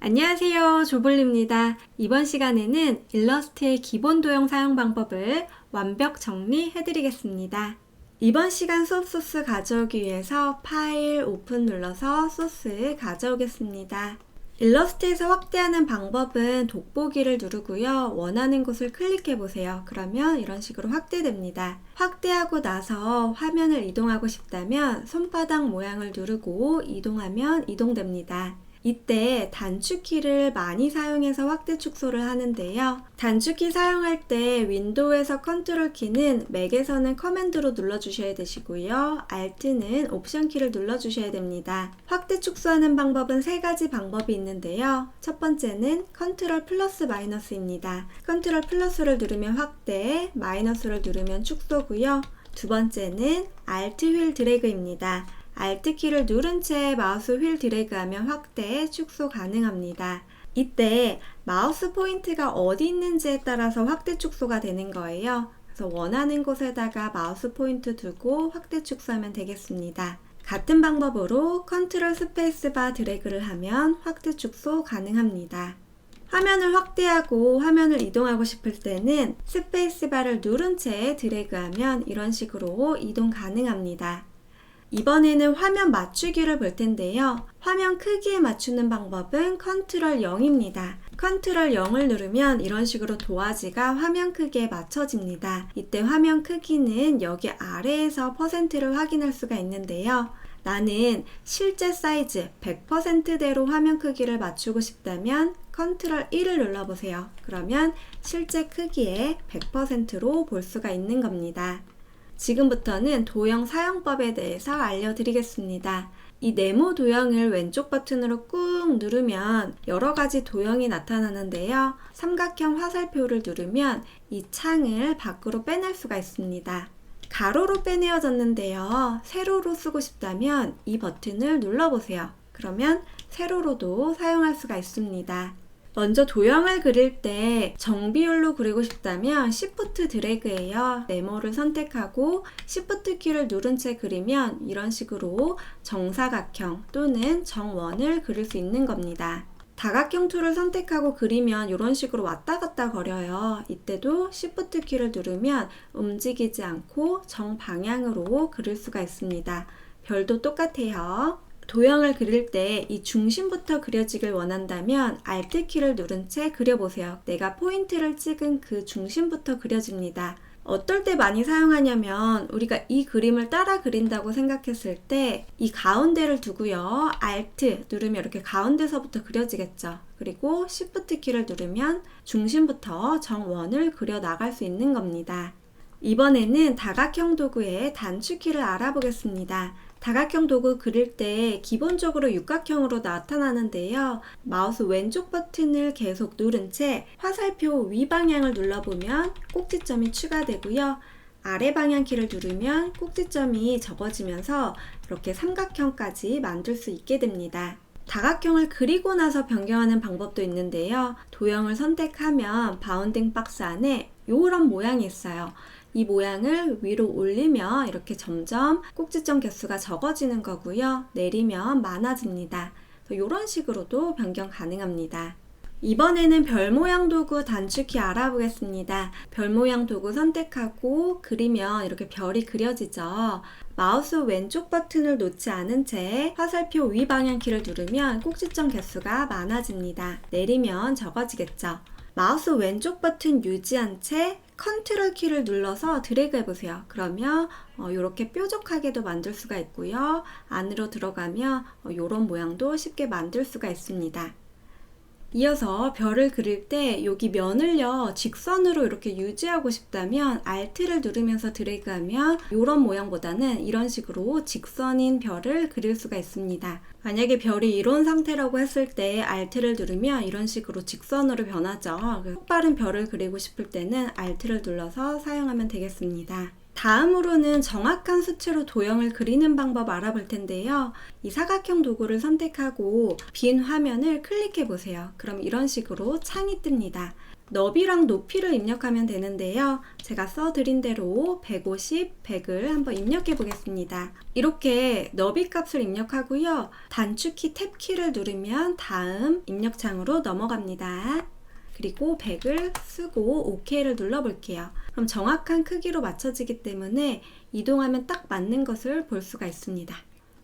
안녕하세요, 조블리입니다. 이번 시간에는 일러스트의 기본 도형 사용 방법을 완벽 정리해드리겠습니다. 이번 시간 수업 소스 가져오기 위해서 파일 오픈 눌러서 소스 가져오겠습니다. 일러스트에서 확대하는 방법은 돋보기를 누르고요. 원하는 곳을 클릭해 보세요. 그러면 이런 식으로 확대됩니다. 확대하고 나서 화면을 이동하고 싶다면 손바닥 모양을 누르고 이동하면 이동됩니다. 이때 단축키를 많이 사용해서 확대 축소를 하는데요. 단축키 사용할 때 윈도우에서 컨트롤 키는 맥에서는 커맨드로 눌러주셔야 되시고요. Alt는 옵션 키를 눌러주셔야 됩니다. 확대 축소하는 방법은 세 가지 방법이 있는데요. 첫 번째는 컨트롤 플러스 마이너스입니다. 컨트롤 플러스를 누르면 확대, 마이너스를 누르면 축소고요. 두 번째는 Alt 휠 드래그입니다. Alt 키를 누른 채 마우스 휠 드래그하면 확대, 축소 가능합니다. 이때 마우스 포인트가 어디 있는지에 따라서 확대, 축소가 되는 거예요. 그래서 원하는 곳에다가 마우스 포인트 두고 확대, 축소하면 되겠습니다. 같은 방법으로 컨트롤 스페이스바 드래그를 하면 확대, 축소 가능합니다. 화면을 확대하고 화면을 이동하고 싶을 때는 스페이스바를 누른 채 드래그하면 이런 식으로 이동 가능합니다. 이번에는 화면 맞추기를 볼 텐데요. 화면 크기에 맞추는 방법은 컨트롤 0입니다. 컨트롤 0을 누르면 이런 식으로 도화지가 화면 크기에 맞춰집니다. 이때 화면 크기는 여기 아래에서 %를 확인할 수가 있는데요. 나는 실제 사이즈 100%대로 화면 크기를 맞추고 싶다면 컨트롤 1을 눌러보세요. 그러면 실제 크기에 100%로 볼 수가 있는 겁니다. 지금부터는 도형 사용법에 대해서 알려드리겠습니다. 이 네모 도형을 왼쪽 버튼으로 꾹 누르면 여러 가지 도형이 나타나는데요. 삼각형 화살표를 누르면 이 창을 밖으로 빼낼 수가 있습니다. 가로로 빼내어졌는데요. 세로로 쓰고 싶다면 이 버튼을 눌러보세요. 그러면 세로로도 사용할 수가 있습니다. 먼저 도형을 그릴 때 정비율로 그리고 싶다면 Shift 드래그예요. 네모를 선택하고 Shift 키를 누른 채 그리면 이런 식으로 정사각형 또는 정원을 그릴 수 있는 겁니다. 다각형 툴을 선택하고 그리면 이런 식으로 왔다 갔다 거려요. 이때도 Shift 키를 누르면 움직이지 않고 정방향으로 그릴 수가 있습니다. 별도 똑같아요. 도형을 그릴 때 이 중심부터 그려지길 원한다면 Alt 키를 누른 채 그려보세요. 내가 포인트를 찍은 그 중심부터 그려집니다. 어떨 때 많이 사용하냐면 우리가 이 그림을 따라 그린다고 생각했을 때 이 가운데를 두고요. Alt 누르면 이렇게 가운데서부터 그려지겠죠. 그리고 Shift 키를 누르면 중심부터 정원을 그려 나갈 수 있는 겁니다. 이번에는 다각형 도구의 단축키를 알아보겠습니다. 다각형 도구 그릴 때 기본적으로 육각형으로 나타나는데요. 마우스 왼쪽 버튼을 계속 누른 채 화살표 위 방향을 눌러보면 꼭지점이 추가되고요. 아래 방향 키를 누르면 꼭지점이 접어지면서 이렇게 삼각형까지 만들 수 있게 됩니다. 다각형을 그리고 나서 변경하는 방법도 있는데요. 도형을 선택하면 바운딩 박스 안에 이런 모양이 있어요. 이 모양을 위로 올리면 이렇게 점점 꼭지점 개수가 적어지는 거고요. 내리면 많아집니다. 이런 식으로도 변경 가능합니다. 이번에는 별 모양 도구 단축키 알아보겠습니다. 별 모양 도구 선택하고 그리면 이렇게 별이 그려지죠. 마우스 왼쪽 버튼을 놓지 않은 채 화살표 위 방향 키를 누르면 꼭지점 개수가 많아집니다. 내리면 적어지겠죠. 마우스 왼쪽 버튼 유지한 채 컨트롤 키를 눌러서 드래그 해보세요. 그러면 이렇게 뾰족하게도 만들 수가 있고요. 안으로 들어가면 이런 모양도 쉽게 만들 수가 있습니다. 이어서 별을 그릴 때 여기 면을요 직선으로 이렇게 유지하고 싶다면 Alt를 누르면서 드래그하면 이런 모양보다는 이런 식으로 직선인 별을 그릴 수가 있습니다. 만약에 별이 이런 상태라고 했을 때 Alt를 누르면 이런 식으로 직선으로 변하죠. 똑바른 별을 그리고 싶을 때는 Alt를 눌러서 사용하면 되겠습니다. 다음으로는 정확한 수치로 도형을 그리는 방법 알아볼 텐데요. 이 사각형 도구를 선택하고 빈 화면을 클릭해 보세요. 그럼 이런 식으로 창이 뜹니다. 너비랑 높이를 입력하면 되는데요. 제가 써드린 대로 150, 100을 한번 입력해 보겠습니다. 이렇게 너비 값을 입력하고요. 단축키 탭키를 누르면 다음 입력창으로 넘어갑니다. 그리고 100을 쓰고 OK를 눌러볼게요. 그럼 정확한 크기로 맞춰지기 때문에 이동하면 딱 맞는 것을 볼 수가 있습니다.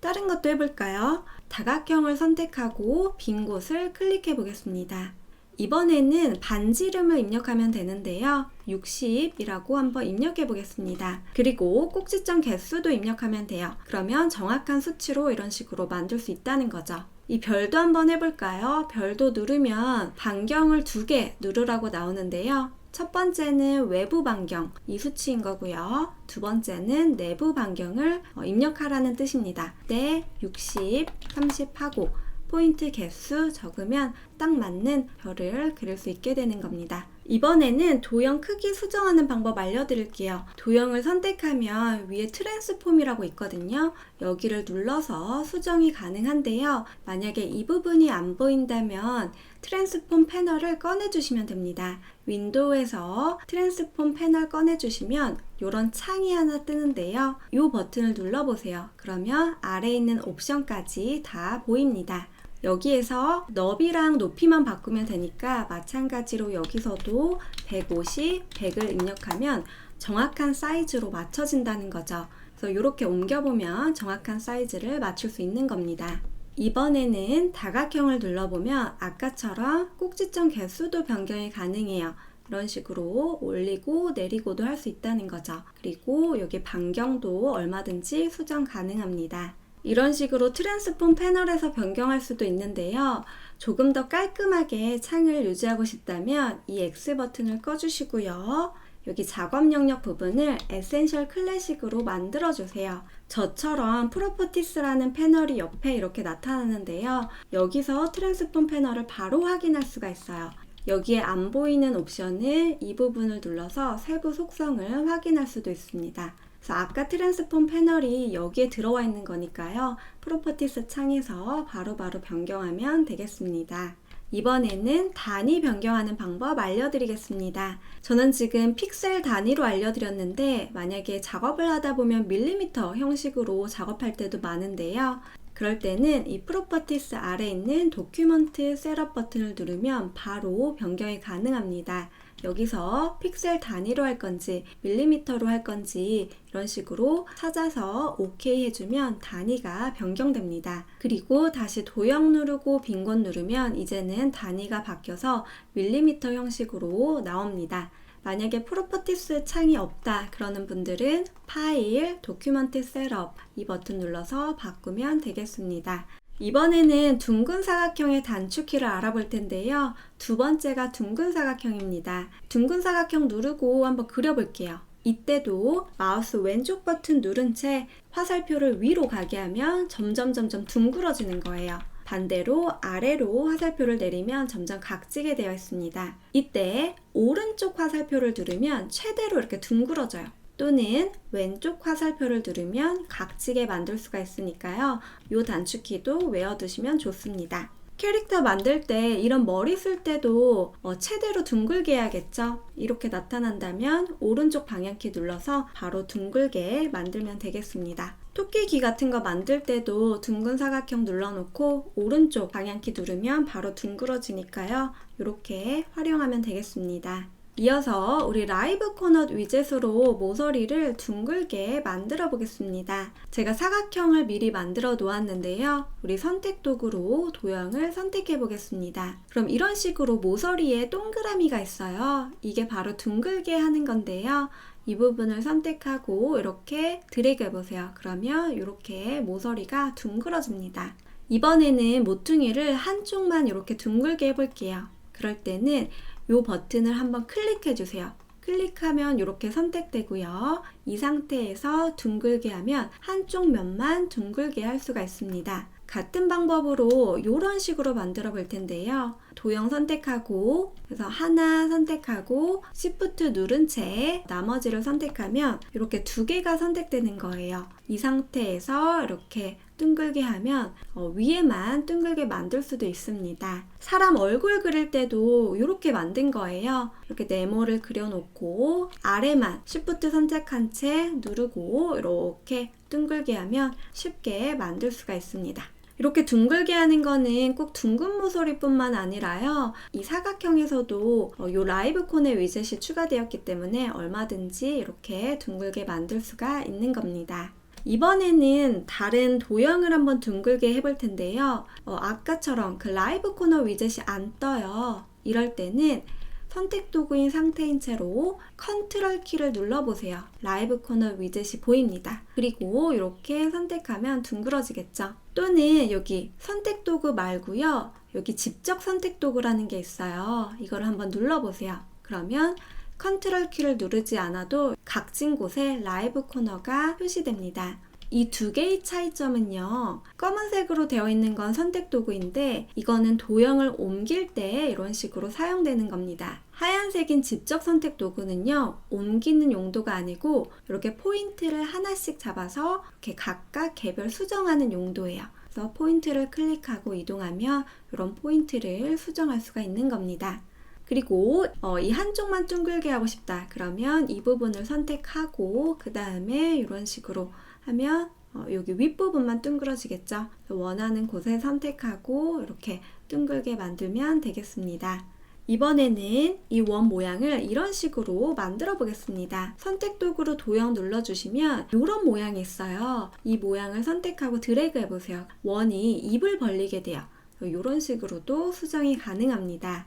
다른 것도 해볼까요? 다각형을 선택하고 빈 곳을 클릭해 보겠습니다. 이번에는 반지름을 입력하면 되는데요. 60이라고 한번 입력해 보겠습니다. 그리고 꼭지점 개수도 입력하면 돼요. 그러면 정확한 수치로 이런 식으로 만들 수 있다는 거죠. 이 별도 한번 해볼까요? 별도 누르면 반경을 2개 누르라고 나오는데요. 첫 번째는 외부 반경, 이 수치인 거고요. 두 번째는 내부 반경을 입력하라는 뜻입니다. 네, 60, 30 하고 포인트 개수 적으면 딱 맞는 별을 그릴 수 있게 되는 겁니다. 이번에는 도형 크기 수정하는 방법 알려드릴게요. 도형을 선택하면 위에 트랜스폼이라고 있거든요. 여기를 눌러서 수정이 가능한데요. 만약에 이 부분이 안 보인다면 트랜스폼 패널을 꺼내주시면 됩니다. 윈도우에서 트랜스폼 패널 꺼내주시면 이런 창이 하나 뜨는데요. 이 버튼을 눌러보세요. 그러면 아래에 있는 옵션까지 다 보입니다. 여기에서 너비랑 높이만 바꾸면 되니까 마찬가지로 여기서도 150, 100을 입력하면 정확한 사이즈로 맞춰진다는 거죠. 그래서 이렇게 옮겨보면 정확한 사이즈를 맞출 수 있는 겁니다. 이번에는 다각형을 눌러보면 아까처럼 꼭지점 개수도 변경이 가능해요. 이런 식으로 올리고 내리고도 할 수 있다는 거죠. 그리고 여기 반경도 얼마든지 수정 가능합니다. 이런 식으로 트랜스폼 패널에서 변경할 수도 있는데요. 조금 더 깔끔하게 창을 유지하고 싶다면 이 X 버튼을 꺼주시고요. 여기 작업 영역 부분을 에센셜 클래식으로 만들어주세요. 저처럼 프로퍼티스라는 패널이 옆에 이렇게 나타나는데요. 여기서 트랜스폼 패널을 바로 확인할 수가 있어요. 여기에 안 보이는 옵션을 이 부분을 눌러서 세부 속성을 확인할 수도 있습니다. 그래서 아까 트랜스폼 패널이 여기에 들어와 있는 거니까요. 프로퍼티스 창에서 바로바로 변경하면 되겠습니다. 이번에는 단위 변경하는 방법 알려드리겠습니다. 저는 지금 픽셀 단위로 알려드렸는데 만약에 작업을 하다 보면 밀리미터 형식으로 작업할 때도 많은데요. 그럴 때는 이 프로퍼티스 아래에 있는 도큐먼트 셋업 버튼을 누르면 바로 변경이 가능합니다. 여기서 픽셀 단위로 할 건지 밀리미터로 할 건지 이런 식으로 찾아서 OK 해주면 단위가 변경됩니다. 그리고 다시 도형 누르고 빈 곳 누르면 이제는 단위가 바뀌어서 밀리미터 형식으로 나옵니다. 만약에 프로퍼티스 창이 없다 그러는 분들은 파일, 도큐먼트 셋업 이 버튼 눌러서 바꾸면 되겠습니다. 이번에는 둥근 사각형의 단축키를 알아볼 텐데요. 두 번째가 둥근 사각형입니다. 둥근 사각형 누르고 한번 그려볼게요. 이때도 마우스 왼쪽 버튼 누른 채 화살표를 위로 가게 하면 점점 둥그러지는 거예요. 반대로 아래로 화살표를 내리면 점점 각지게 되어 있습니다. 이때 오른쪽 화살표를 누르면 최대로 이렇게 둥그러져요. 또는 왼쪽 화살표를 누르면 각지게 만들 수가 있으니까요. 이 단축키도 외워두시면 좋습니다. 캐릭터 만들 때 이런 머리 쓸 때도 최대로 둥글게 해야겠죠. 이렇게 나타난다면 오른쪽 방향키 눌러서 바로 둥글게 만들면 되겠습니다. 토끼 귀 같은 거 만들 때도 둥근 사각형 눌러놓고 오른쪽 방향키 누르면 바로 둥그러지니까요. 이렇게 활용하면 되겠습니다. 이어서 우리 라이브 코넛 위젯으로 모서리를 둥글게 만들어 보겠습니다. 제가 사각형을 미리 만들어 놓았는데요. 우리 선택 도구로 도형을 선택해 보겠습니다. 그럼 이런 식으로 모서리에 동그라미가 있어요. 이게 바로 둥글게 하는 건데요. 이 부분을 선택하고 이렇게 드래그 해보세요. 그러면 이렇게 모서리가 둥그러집니다. 이번에는 모퉁이를 한쪽만 이렇게 둥글게 해볼게요. 그럴 때는 이 버튼을 한번 클릭해 주세요. 클릭하면 이렇게 선택되고요. 이 상태에서 둥글게 하면 한쪽 면만 둥글게 할 수가 있습니다. 같은 방법으로 이런 식으로 만들어 볼 텐데요. 도형 선택하고 그래서 하나 선택하고 Shift 누른 채 나머지를 선택하면 이렇게 두 개가 선택되는 거예요. 이 상태에서 이렇게 둥글게 하면 위에만 둥글게 만들 수도 있습니다. 사람 얼굴 그릴 때도 이렇게 만든 거예요. 이렇게 네모를 그려놓고 아래만 Shift 선택한 채 누르고 이렇게 둥글게 하면 쉽게 만들 수가 있습니다. 이렇게 둥글게 하는 거는 꼭 둥근 모서리뿐만 아니라요. 이 사각형에서도 이 라이브 코너 위젯이 추가되었기 때문에 얼마든지 이렇게 둥글게 만들 수가 있는 겁니다. 이번에는 다른 도형을 한번 둥글게 해볼 텐데요. 아까처럼 그 라이브 코너 위젯이 안 떠요. 이럴 때는 선택 도구인 상태인 채로 컨트롤 키를 눌러보세요. 라이브 코너 위젯이 보입니다. 그리고 이렇게 선택하면 둥그러지겠죠. 또는 여기 선택 도구 말고요. 여기 직접 선택 도구라는 게 있어요. 이걸 한번 눌러보세요. 그러면 컨트롤 키를 누르지 않아도 각진 곳에 라이브 코너가 표시됩니다. 이 두 개의 차이점은요. 검은색으로 되어 있는 건 선택 도구인데 이거는 도형을 옮길 때 이런 식으로 사용되는 겁니다. 하얀색인 직접 선택 도구는요. 옮기는 용도가 아니고 이렇게 포인트를 하나씩 잡아서 이렇게 각각 개별 수정하는 용도예요. 그래서 포인트를 클릭하고 이동하면 이런 포인트를 수정할 수가 있는 겁니다. 그리고 이 한쪽만 둥글게 하고 싶다. 그러면 이 부분을 선택하고 그 다음에 이런 식으로 하면 여기 윗부분만 둥그러지겠죠. 원하는 곳에 선택하고 이렇게 둥글게 만들면 되겠습니다. 이번에는 이 원 모양을 이런 식으로 만들어 보겠습니다. 선택 도구로 도형 눌러주시면 이런 모양이 있어요. 이 모양을 선택하고 드래그 해보세요. 원이 입을 벌리게 돼요. 이런 식으로도 수정이 가능합니다.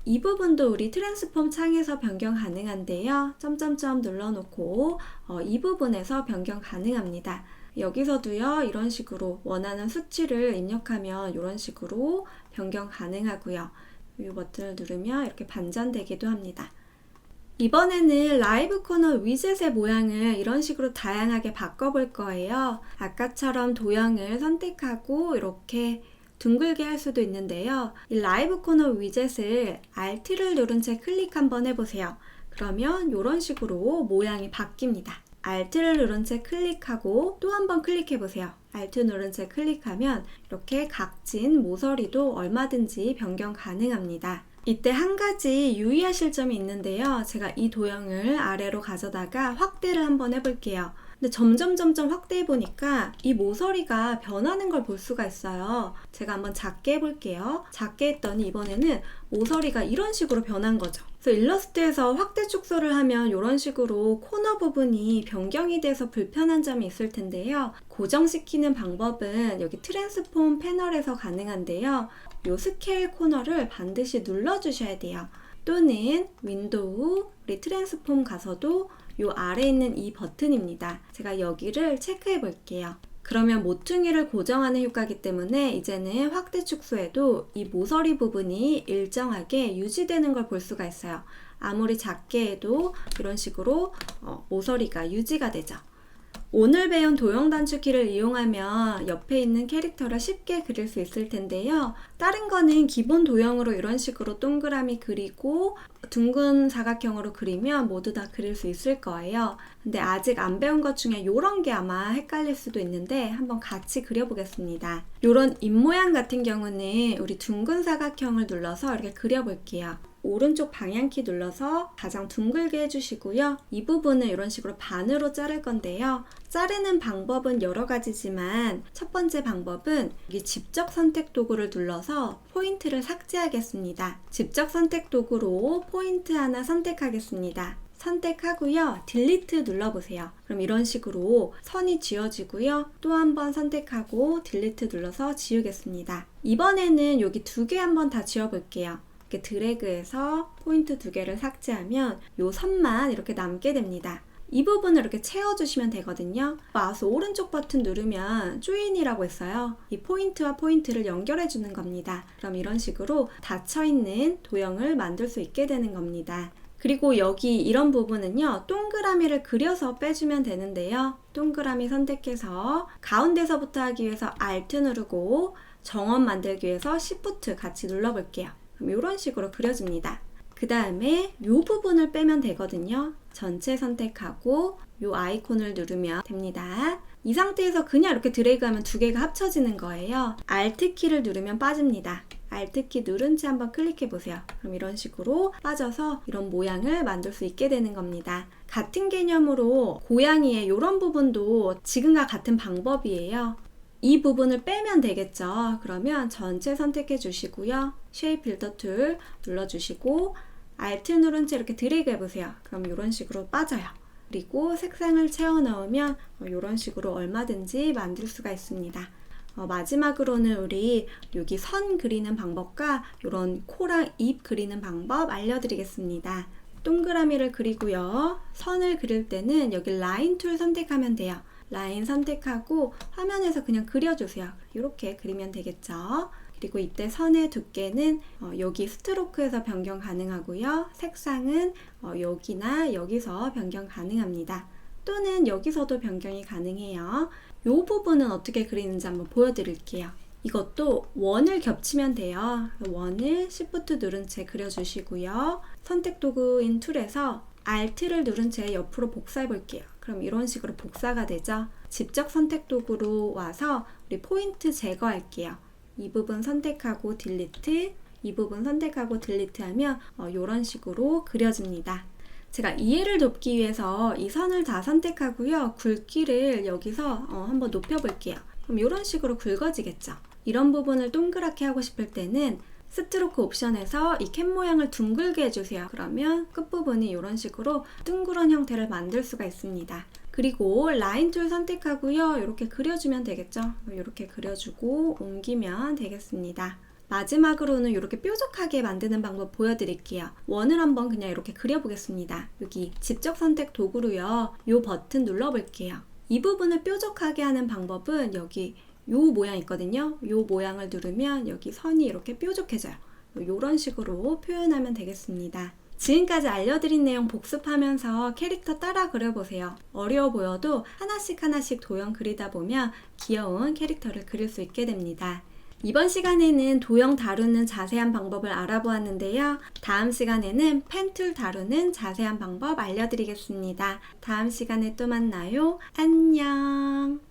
이 부분도 우리 트랜스폼 창에서 변경 가능한데요. 점점점 눌러놓고 이 부분에서 변경 가능합니다. 여기서도요. 이런 식으로 원하는 수치를 입력하면 이런 식으로 변경 가능하고요. 이 버튼을 누르면 이렇게 반전되기도 합니다. 이번에는 라이브 코너 위젯의 모양을 이런 식으로 다양하게 바꿔볼 거예요. 아까처럼 도형을 선택하고 이렇게 둥글게 할 수도 있는데요. 이 라이브 코너 위젯을 Alt를 누른 채 클릭 한번 해보세요. 그러면 이런 식으로 모양이 바뀝니다. Alt를 누른 채 클릭하고 또 한번 클릭해보세요. Alt 누른 채 클릭하면 이렇게 각진 모서리도 얼마든지 변경 가능합니다. 이때 한 가지 유의하실 점이 있는데요. 제가 이 도형을 아래로 가져다가 확대를 한번 해볼게요. 근데 점점 확대해 보니까 이 모서리가 변하는 걸 볼 수가 있어요. 제가 한번 작게 해볼게요. 작게 했더니 이번에는 모서리가 이런 식으로 변한 거죠. 그래서 일러스트에서 확대 축소를 하면 이런 식으로 코너 부분이 변경이 돼서 불편한 점이 있을 텐데요. 고정시키는 방법은 여기 트랜스폼 패널에서 가능한데요. 이 스케일 코너를 반드시 눌러주셔야 돼요. 또는 윈도우, 우리 트랜스폼 가서도 이 아래에 있는 이 버튼입니다. 제가 여기를 체크해 볼게요. 그러면 모퉁이를 고정하는 효과이기 때문에 이제는 확대 축소해도 이 모서리 부분이 일정하게 유지되는 걸 볼 수가 있어요. 아무리 작게 해도 이런 식으로 모서리가 유지가 되죠. 오늘 배운 도형 단축키를 이용하면 옆에 있는 캐릭터를 쉽게 그릴 수 있을 텐데요. 다른 거는 기본 도형으로 이런 식으로 동그라미 그리고 둥근 사각형으로 그리면 모두 다 그릴 수 있을 거예요. 근데 아직 안 배운 것 중에 이런 게 아마 헷갈릴 수도 있는데 한번 같이 그려보겠습니다. 이런 입모양 같은 경우는 우리 둥근 사각형을 눌러서 이렇게 그려볼게요. 오른쪽 방향키 눌러서 가장 둥글게 해주시고요. 이 부분은 이런 식으로 반으로 자를 건데요. 자르는 방법은 여러 가지지만 첫 번째 방법은 여기 직접 선택 도구를 눌러서 포인트를 삭제하겠습니다. 직접 선택 도구로 포인트 하나 선택하겠습니다. 선택하고요. 딜리트 눌러보세요. 그럼 이런 식으로 선이 지워지고요. 또 한 번 선택하고 딜리트 눌러서 지우겠습니다. 이번에는 여기 두 개 한번 다 지워볼게요. 이렇게 드래그해서 포인트 두 개를 삭제하면 이 선만 이렇게 남게 됩니다. 이 부분을 이렇게 채워주시면 되거든요. 마우스 오른쪽 버튼 누르면 조인이라고 있어요. 이 포인트와 포인트를 연결해 주는 겁니다. 그럼 이런 식으로 닫혀있는 도형을 만들 수 있게 되는 겁니다. 그리고 여기 이런 부분은요. 동그라미를 그려서 빼주면 되는데요. 동그라미 선택해서 가운데서부터 하기 위해서 Alt 누르고 정원 만들기 위해서 Shift 같이 눌러볼게요. 그럼 이런 식으로 그려집니다. 그 다음에 이 부분을 빼면 되거든요. 전체 선택하고 이 아이콘을 누르면 됩니다. 이 상태에서 그냥 이렇게 드래그하면 두 개가 합쳐지는 거예요. Alt키를 누르면 빠집니다. Alt키 누른 채 한번 클릭해 보세요. 그럼 이런 식으로 빠져서 이런 모양을 만들 수 있게 되는 겁니다. 같은 개념으로 고양이의 이런 부분도 지금과 같은 방법이에요. 이 부분을 빼면 되겠죠. 그러면 전체 선택해 주시고요. 쉐입 빌더 툴 눌러주시고 Alt 누른 채 이렇게 드래그 해보세요. 그럼 이런 식으로 빠져요. 그리고 색상을 채워 넣으면 이런 식으로 얼마든지 만들 수가 있습니다. 마지막으로는 우리 여기 선 그리는 방법과 이런 코랑 입 그리는 방법 알려드리겠습니다. 동그라미를 그리고요. 선을 그릴 때는 여기 라인 툴 선택하면 돼요. 라인 선택하고 화면에서 그냥 그려주세요. 이렇게 그리면 되겠죠. 그리고 이때 선의 두께는 여기 스트로크에서 변경 가능하고요. 색상은 여기나 여기서 변경 가능합니다. 또는 여기서도 변경이 가능해요. 이 부분은 어떻게 그리는지 한번 보여드릴게요. 이것도 원을 겹치면 돼요. 원을 Shift 누른 채 그려주시고요. 선택 도구인 툴에서 Alt를 누른 채 옆으로 복사해 볼게요. 그럼 이런 식으로 복사가 되죠. 직접 선택 도구로 와서 우리 포인트 제거할게요. 이 부분 선택하고 딜리트, 이 부분 선택하고 딜리트 하면 이런 식으로 그려집니다. 제가 이해를 돕기 위해서 이 선을 다 선택하고요. 굵기를 여기서 한번 높여볼게요. 그럼 이런 식으로 굵어지겠죠. 이런 부분을 동그랗게 하고 싶을 때는 스트로크 옵션에서 이 캡 모양을 둥글게 해주세요. 그러면 끝부분이 이런 식으로 둥그런 형태를 만들 수가 있습니다. 그리고 라인 툴 선택하고요. 이렇게 그려주면 되겠죠. 이렇게 그려주고 옮기면 되겠습니다. 마지막으로는 이렇게 뾰족하게 만드는 방법 보여드릴게요. 원을 한번 그냥 이렇게 그려보겠습니다. 여기 직접 선택 도구로요. 이 버튼 눌러볼게요. 이 부분을 뾰족하게 하는 방법은 여기 요 모양 있거든요. 요 모양을 누르면 여기 선이 이렇게 뾰족해져요. 이런 식으로 표현하면 되겠습니다. 지금까지 알려드린 내용 복습하면서 캐릭터 따라 그려보세요. 어려워 보여도 하나씩 도형 그리다 보면 귀여운 캐릭터를 그릴 수 있게 됩니다. 이번 시간에는 도형 다루는 자세한 방법을 알아보았는데요. 다음 시간에는 펜 툴 다루는 자세한 방법 알려드리겠습니다. 다음 시간에 또 만나요. 안녕.